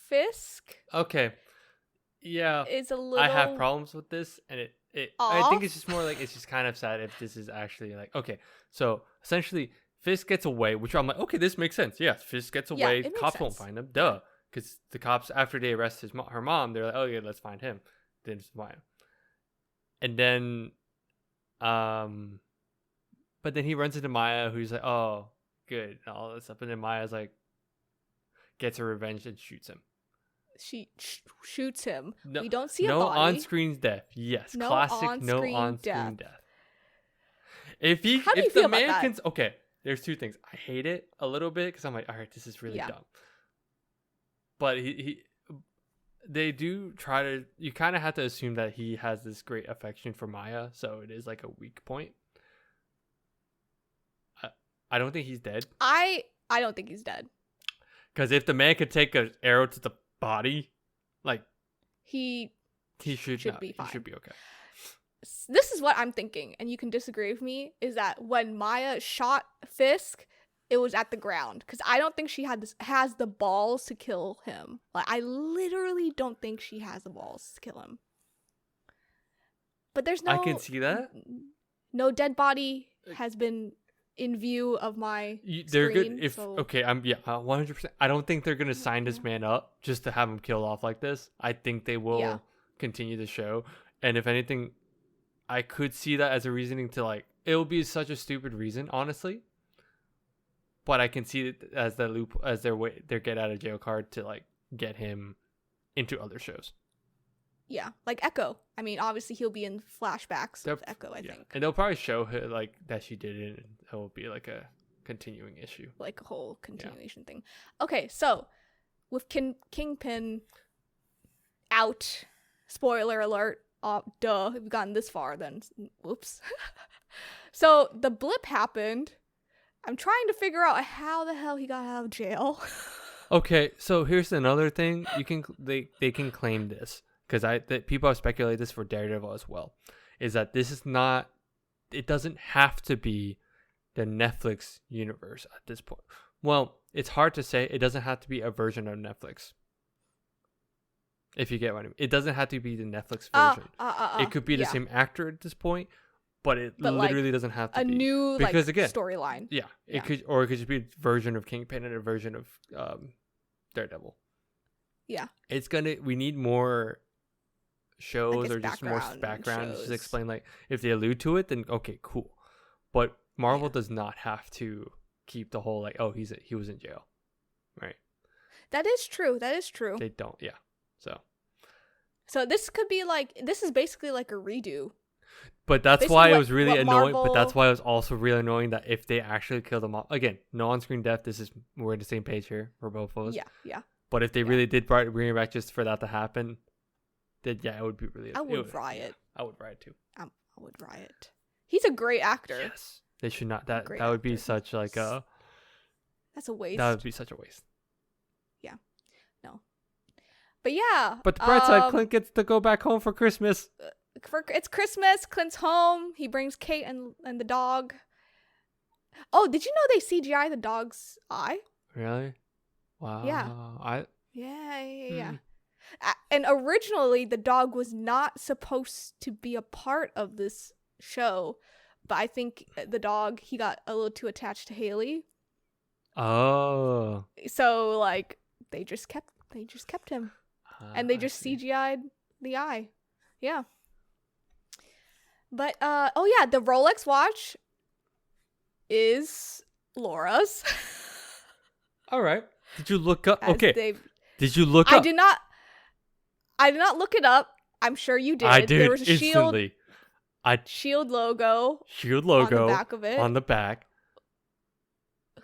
B: Fisk, is a little.
A: I have problems with this, and I think it's just more like, it's just kind of sad if this is actually like, okay, so essentially Fisk gets away, which I'm like, okay, this makes sense. Yeah, Fisk gets away. Cops won't find him. Duh, because the cops, after they arrest her mom, they're like, oh yeah, let's find him. Then just find him, and then, but then he runs into Maya, who's like, oh, good, and all this stuff, and then Maya's like, gets her revenge and shoots him.
B: She shoots him. We don't see a body.
A: No on-screen death. Yes, classic no on-screen death. If the man can, okay, there's 2 things. I hate it a little bit because I'm like, all right, this is really dumb. But they do try to. You kind of have to assume that he has this great affection for Maya, so it is like a weak point. I don't think he's dead.
B: I don't think he's dead.
A: Because if the man could take an arrow to the body, like
B: he
A: should be fine. He should be okay.
B: This is what I'm thinking, and you can disagree with me, is that when Maya shot Fisk, it was at the ground. Because I don't think she has the balls to kill him. Like, I literally don't think she has the balls to kill him. But there's no...
A: I can see that.
B: No dead body has been in view of my
A: they're
B: screen,
A: good.
B: so...
A: Okay, 100%. I don't think they're going to sign this man up just to have him killed off like this. I think they will continue the show. And if anything... I could see that as a reasoning to like it will be such a stupid reason, honestly. But I can see it as the loop as their get out of jail card to like get him into other shows.
B: Yeah, like Echo. I mean, obviously he'll be in flashbacks of Echo, I think.
A: And they'll probably show her like that she did it, and it will be like a continuing issue,
B: like a whole continuation thing. Okay, so with Kingpin out, spoiler alert. Duh, we've gotten this far then. Whoops. So the blip happened. I'm trying to figure out how the hell he got out of jail.
A: Okay, so here's another thing. They can claim this because people have speculated this for Daredevil as well. Is that this is not? It doesn't have to be the Netflix universe at this point. Well, it's hard to say. It doesn't have to be a version of Netflix. If you get what I mean. It doesn't have to be the Netflix version. It could be the same actor at this point, but literally like, doesn't have to be.
B: A new
A: because,
B: like,
A: again,
B: storyline.
A: Yeah. It could just be a version of Kingpin and a version of Daredevil.
B: Yeah.
A: We need more shows
B: like
A: or just more background.
B: Shows.
A: Just explain like if they allude to it, then okay, cool. But Marvel does not have to keep the whole like, oh, he was in jail. Right.
B: That is true.
A: They don't, yeah.
B: So this could be like, this is basically like a redo.
A: But that's basically why it was really annoying. But that's why it was also really annoying that if they actually killed them off, again, no on-screen death. We're on the same page here for both of us.
B: Yeah.
A: But if they really did bring it back just for that to happen, then it would be really.
B: I would riot.
A: I would riot too.
B: I would riot. He's a great actor.
A: Yes, they should not. That would be such like a.
B: That's a waste.
A: That would be such a waste.
B: Yeah. No. But yeah.
A: But the bright side, Clint gets to go back home for Christmas.
B: It's Christmas. Clint's home. He brings Kate and the dog. Oh, did you know they CGI the dog's eye?
A: Really? Wow.
B: Yeah. Yeah. And originally, the dog was not supposed to be a part of this show, but I think the dog, he got a little too attached to Haley.
A: Oh.
B: So like they just kept him. And they just CGI'd the eye. Yeah. But the Rolex watch is Laura's.
A: All right. Did you look up? Okay. Did you look up?
B: I did not look it up. I'm sure you did.
A: I did.
B: There was a
A: instantly.
B: Shield logo.
A: Shield logo
B: on the back of it.
A: On the back.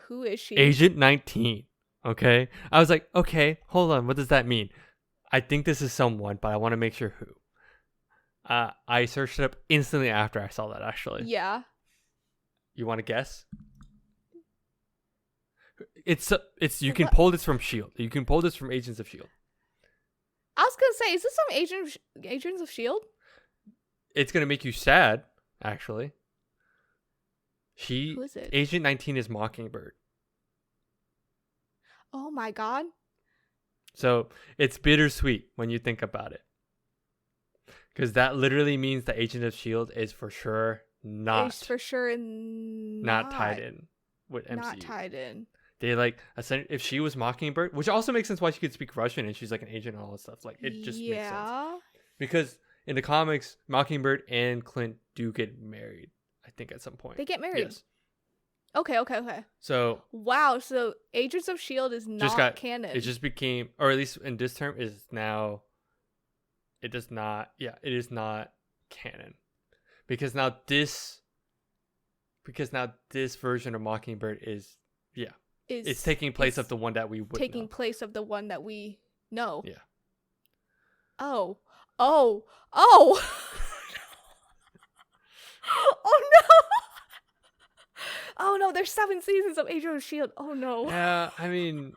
B: Who is she?
A: Agent 19. Okay. I was like, okay, hold on. What does that mean? I think this is someone, but I want to make sure who. I searched it up instantly after I saw that, actually.
B: Yeah.
A: You want to guess? It's you can pull this from S.H.I.E.L.D. You can pull this from Agents of S.H.I.E.L.D.
B: I was going to say, is this some Agents of S.H.I.E.L.D.?
A: It's going to make you sad, actually.
B: Who is it?
A: Agent 19 is Mockingbird.
B: Oh my god.
A: So it's bittersweet when you think about it. Because that literally means the Agent of S.H.I.E.L.D. is for sure not tied in with MCU.
B: Not tied in.
A: They like, if she was Mockingbird, which also makes sense why she could speak Russian and she's like an agent and all that stuff. Like, it just makes sense. Because in the comics, Mockingbird and Clint do get married, I think, at some point.
B: They get married?
A: Yes.
B: Okay.
A: So
B: wow, so Agents of S.H.I.E.L.D. is not canon.
A: It just became, or at least in this term, is now. It is not canon, because now this version of Mockingbird is it's taking place of the one that we would
B: taking place of the one that we know.
A: Yeah.
B: Oh. Oh. Oh. Oh no. Oh no, there's 7 seasons of Agents of S.H.I.E.L.D. Oh no.
A: Yeah, I mean,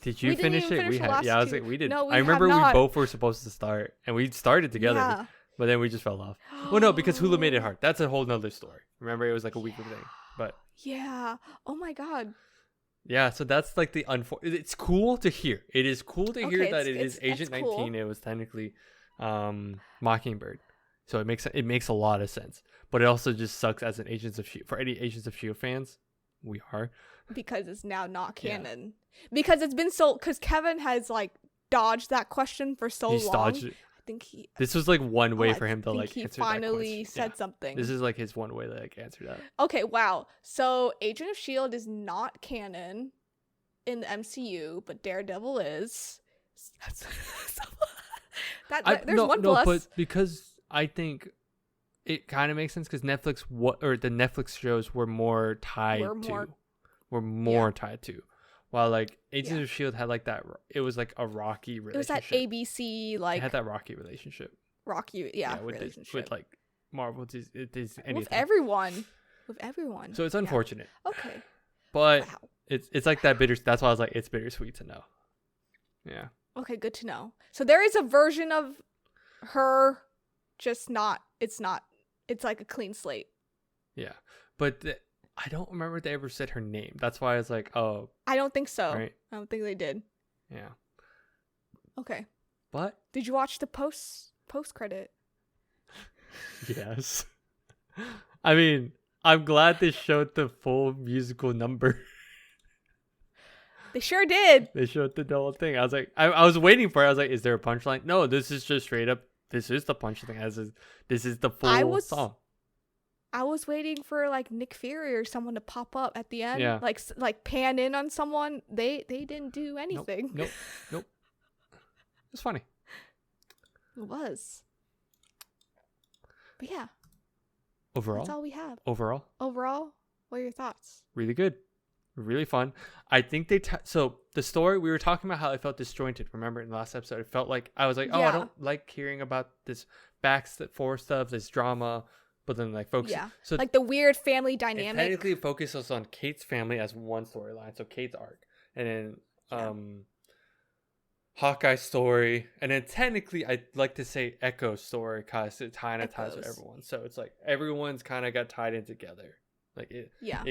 A: did you
B: We didn't
A: finish
B: even
A: it?
B: finish
A: We
B: the
A: had.
B: last
A: Yeah, I was
B: two.
A: like, we did.
B: No, we
A: I
B: have
A: remember we
B: not.
A: both were supposed to start, and we started together,
B: Yeah.
A: but then we just fell off. Well, no, because Hulu made it hard. That's a whole nother story. Remember, it was like a weekly thing. But
B: Yeah. Oh my god.
A: yeah, so that's like the It's cool to hear. It is cool to hear
B: Okay,
A: that it is Agent
B: that's cool.
A: 19. It was technically Mockingbird, so it makes a lot of sense. But it also just sucks as an Agents of S.H.I.E.L.D. For any Agents of S.H.I.E.L.D. fans, we are.
B: Because it's now not
A: Yeah.
B: canon. Because it's been so. Because Kevin has like dodged that question for so
A: He's
B: long.
A: dodged it.
B: I think he.
A: This was like one way
B: I
A: for him to
B: think
A: like
B: he
A: answer that
B: finally
A: question.
B: said
A: Yeah.
B: something.
A: This is like his one way to like answer that.
B: Okay, wow. So Agent of S.H.I.E.L.D. is not canon in the MCU, but Daredevil is. There's one plus.
A: But because I think it kind of makes sense because the Netflix shows were more tied to, while like Agents of S.H.I.E.L.D. had like that. It was like a rocky relationship.
B: It was that ABC like.
A: It had that rocky relationship.
B: Relationship
A: with like Marvel. Anything.
B: With everyone.
A: So it's unfortunate.
B: Okay.
A: But
B: wow.
A: it's like that bitter. That's why I was like, it's bittersweet to know. Yeah.
B: Okay, good to know. So there is a version of her, just not. It's not. It's like a clean slate.
A: Yeah, but I don't remember if they ever said her name. That's why I was like, oh.
B: I don't think so.
A: Right?
B: I don't think they did.
A: Yeah.
B: Okay.
A: What?
B: Did you watch the post credit?
A: Yes. I mean, I'm glad they showed the full musical number.
B: They sure did.
A: They showed the whole thing. I was like, I was waiting for it. I was like, is there a punchline? No, this is just straight up. This is the punchline. This is the full song.
B: I was waiting for like Nick Fury or someone to pop up at the end.
A: Yeah.
B: Like pan in on someone. They didn't do anything.
A: Nope. It's funny.
B: It was. But yeah.
A: Overall.
B: That's all we have.
A: Overall,
B: what are your thoughts?
A: really good. Really fun. I think so the story, we were talking about how it felt disjointed. Remember in the last episode, it felt like I was like, I don't like hearing about this back forth stuff, this drama, but then like focus.
B: Yeah.
A: So
B: like the weird family dynamic.
A: Technically, it focuses on Kate's family as one storyline. So Kate's arc, and then Hawkeye's story, and then technically I'd like to say Echo's story because it kind of ties with everyone. So it's like everyone's kind of got tied in together. Like it.
B: Yeah.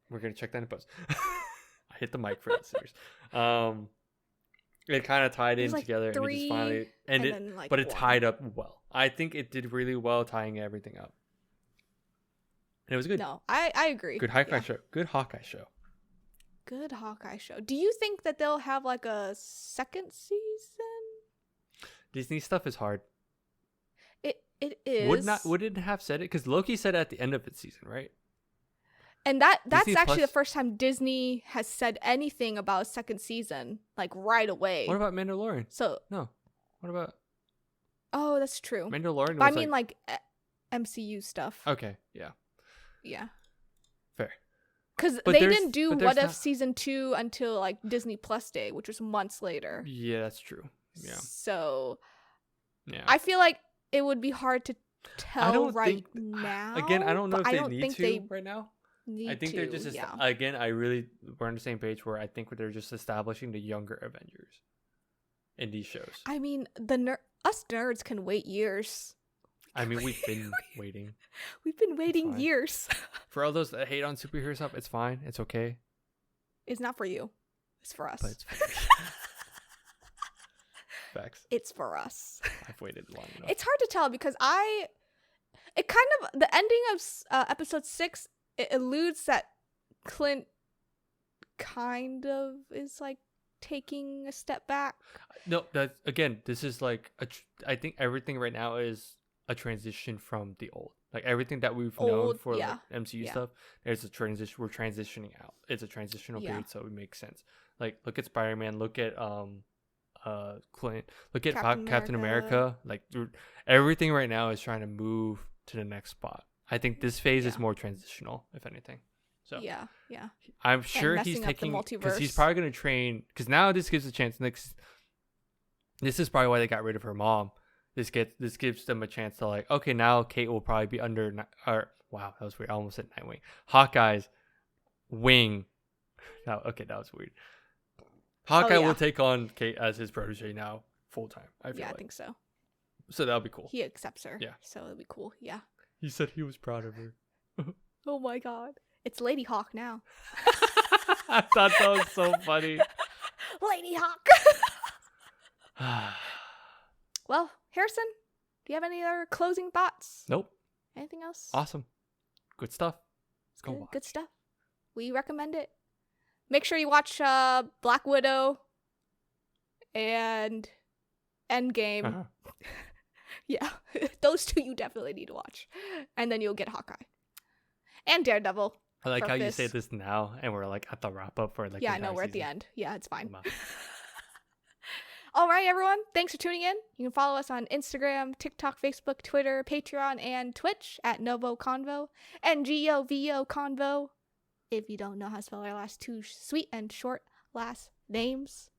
A: We're gonna check that in post. I hit the mic for listeners. It kind of tied in together, and it just finally ended. But it tied up well. I think it did really well tying everything up, and it was good.
B: No, I agree.
A: Good Hawkeye show. Good Hawkeye show.
B: Good Hawkeye show. Do you think that they'll have like a second season?
A: Disney stuff is hard.
B: It is.
A: Wouldn't have said it because Loki said it at the end of its season, right?
B: And that's
A: Disney
B: actually
A: Plus?
B: the first time Disney has said anything about a second season, like right away.
A: What about Mandalorian?
B: So
A: no. What about?
B: Oh, that's true.
A: Mandalorian.
B: But I mean, like MCU stuff.
A: Okay. Yeah.
B: Yeah.
A: Fair.
B: Because they didn't do What If season 2 until like Disney Plus Day, which was months later.
A: Yeah, that's true. Yeah.
B: So.
A: Yeah.
B: I feel like it would be hard to tell
A: Again,
B: now.
A: I don't know if they need to right now.
B: I think
A: they're just again. We're on the same page where I think they're just establishing the younger Avengers in these shows.
B: I mean, us nerds can wait years.
A: I mean, we've been waiting.
B: We've been waiting years.
A: For all those that hate on superhero stuff, it's fine. It's okay.
B: It's not for you. It's for us.
A: But it's facts.
B: It's for us.
A: I've waited long enough.
B: It's hard to tell because the ending of episode 6. It alludes that Clint kind of is like taking a step back.
A: No, this is like I think everything right now is a transition from the old. Like everything that we've known for like MCU stuff, there's a transition. We're transitioning out. It's a transitional period, so it makes sense. Like look at Spider-Man. Look at Clint. Look at Captain America. Like everything right now is trying to move to the next spot. I think this phase is more transitional, if anything. So
B: yeah.
A: I'm sure he's taking, because he's probably going to train, because now this gives a chance. This is probably why they got rid of her mom. This gives them a chance to like, okay, now Kate will probably be under, or wow, that was weird. I almost said Nightwing. Hawkeye's wing. Now, okay, that was weird. Hawkeye will take on Kate as his protege now, full time. I think so. So that'll be cool.
B: He accepts her.
A: Yeah.
B: So it'll be cool. Yeah.
A: He said he was proud of her.
B: Oh my god. It's Lady Hawk now.
A: I thought that was so funny.
B: Lady Hawk. Well, Harrison, do you have any other closing thoughts?
A: Nope.
B: Anything else?
A: Awesome. Good stuff. Let's go watch.
B: Good stuff. We recommend it. Make sure you watch Black Widow and Endgame.
A: Uh-huh.
B: Yeah, those two you definitely need to watch. And then you'll get Hawkeye. And Daredevil.
A: I like how you say this now, and we're like at the wrap up for like.
B: Yeah, no, we're at the end. Yeah, it's fine. All right, everyone. Thanks for tuning in. You can follow us on Instagram, TikTok, Facebook, Twitter, Patreon, and Twitch at NgoVo Convo. NgoVo Convo. If you don't know how to spell our last two sweet and short last names.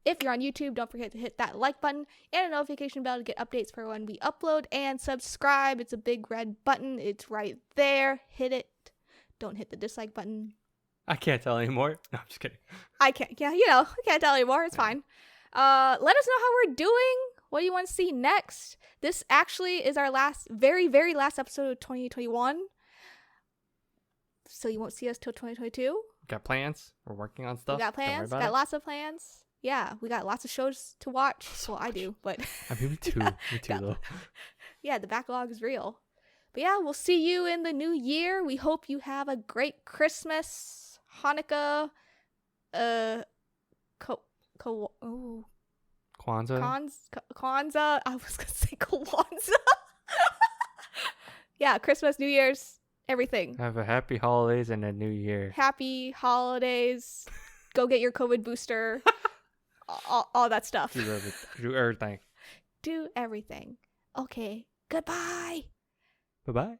B: If you're on YouTube, don't forget to hit that like button and a notification bell to get updates for when we upload, and subscribe. It's a big red button. It's right there. Hit it. Don't hit the dislike button.
A: I can't tell anymore. No, I'm just kidding.
B: I can't. Yeah, I can't tell anymore. It's fine. Let us know how we're doing. What do you want to see next? This actually is our very, very last episode of 2021. So you won't see us till 2022.
A: Got plans. We're working on stuff.
B: We got plans. Got lots of plans. Yeah, we got lots of shows to watch. Well, I do, but
A: I mean, me too. Me too, though.
B: Yeah, the backlog is real. But yeah, we'll see you in the new year. We hope you have a great Christmas, Hanukkah, Kwanzaa. I was gonna say Kwanzaa. Yeah, Christmas, New Year's, everything.
A: Have a happy holidays and a new year.
B: Happy holidays. Go get your COVID booster. all that stuff.
A: Do everything.
B: Do everything. Okay. Goodbye.
A: Bye-bye.